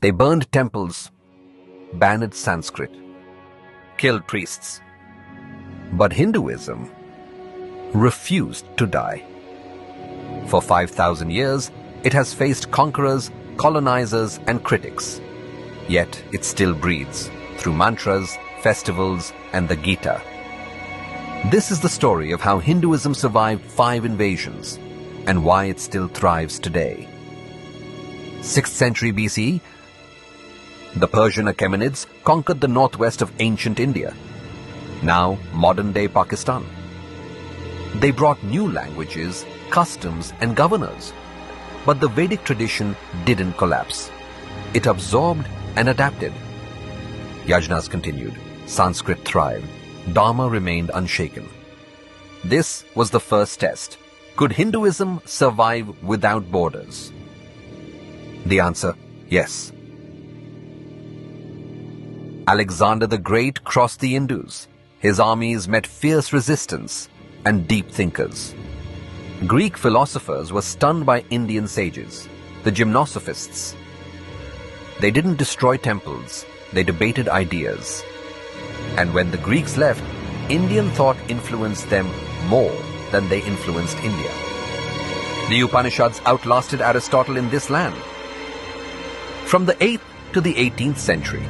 They burned temples, banned Sanskrit, killed priests. But Hinduism refused to die. For 5,000 years, it has faced conquerors, colonizers, and critics. Yet it still breathes through mantras, festivals, and the Gita. This is the story of how Hinduism survived 5 invasions and why it still thrives today. 6th century BCE, the Persian Achaemenids conquered the northwest of ancient India, now modern-day Pakistan. They brought new languages, customs, and governors. But the Vedic tradition didn't collapse. It absorbed and adapted. Yajnas continued. Sanskrit thrived. Dharma remained unshaken. This was the first test. Could Hinduism survive without borders? The answer, yes. Alexander the Great crossed the Indus. His armies met fierce resistance and deep thinkers. Greek philosophers were stunned by Indian sages, the gymnosophists. They didn't destroy temples, they debated ideas. And when the Greeks left, Indian thought influenced them more than they influenced India. The Upanishads outlasted Aristotle in this land. From the 8th to the 18th century,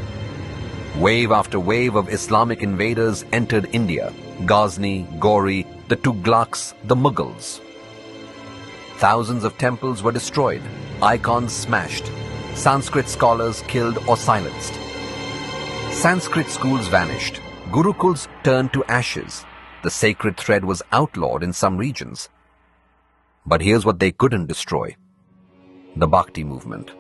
wave after wave of Islamic invaders entered India: Ghazni, Ghori, the Tughlaqs, the Mughals. Thousands of temples were destroyed, icons smashed, Sanskrit scholars killed or silenced. Sanskrit schools vanished, gurukuls turned to ashes, the sacred thread was outlawed in some regions. But here's what they couldn't destroy: the Bhakti movement.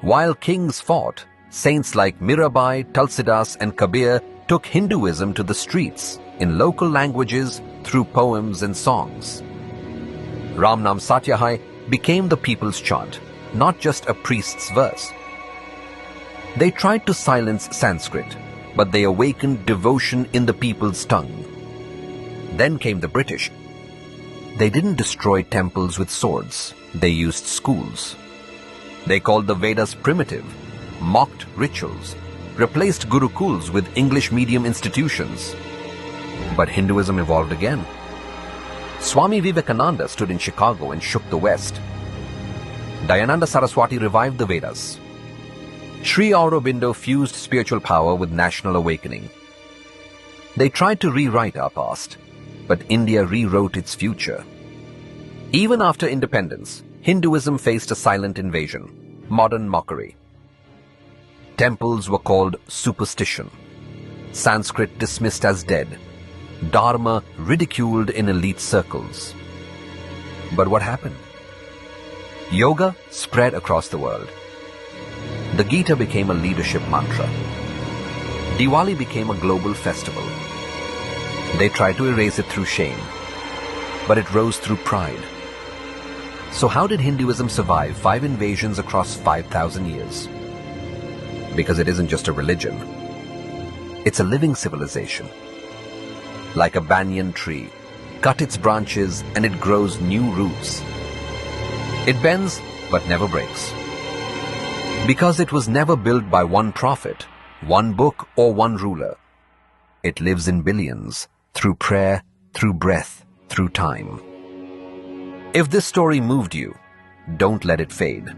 While kings fought, saints like Mirabai, Tulsidas, and Kabir took Hinduism to the streets in local languages through poems and songs. Ramnam Satyahai became the people's chant, not just a priest's verse. They tried to silence Sanskrit, but they awakened devotion in the people's tongue. Then came the British. They didn't destroy temples with swords, they used schools. They called the Vedas primitive, mocked rituals, replaced gurukuls with English medium institutions. But Hinduism evolved again. Swami Vivekananda stood in Chicago and shook the West. Dayananda Saraswati revived the Vedas. Sri Aurobindo fused spiritual power with national awakening. They tried to rewrite our past, but India rewrote its future. Even after independence, Hinduism faced a silent invasion, modern mockery. Temples were called superstition, Sanskrit dismissed as dead, Dharma ridiculed in elite circles. But what happened? Yoga spread across the world. The Gita became a leadership mantra. Diwali became a global festival. They tried to erase it through shame, but it rose through pride. So how did Hinduism survive 5 invasions across 5,000 years? Because it isn't just a religion. It's a living civilization. Like a banyan tree, cut its branches and it grows new roots. It bends but never breaks. Because it was never built by one prophet, one book, or one ruler. It lives in billions, through prayer, through breath, through time. If this story moved you, don't let it fade.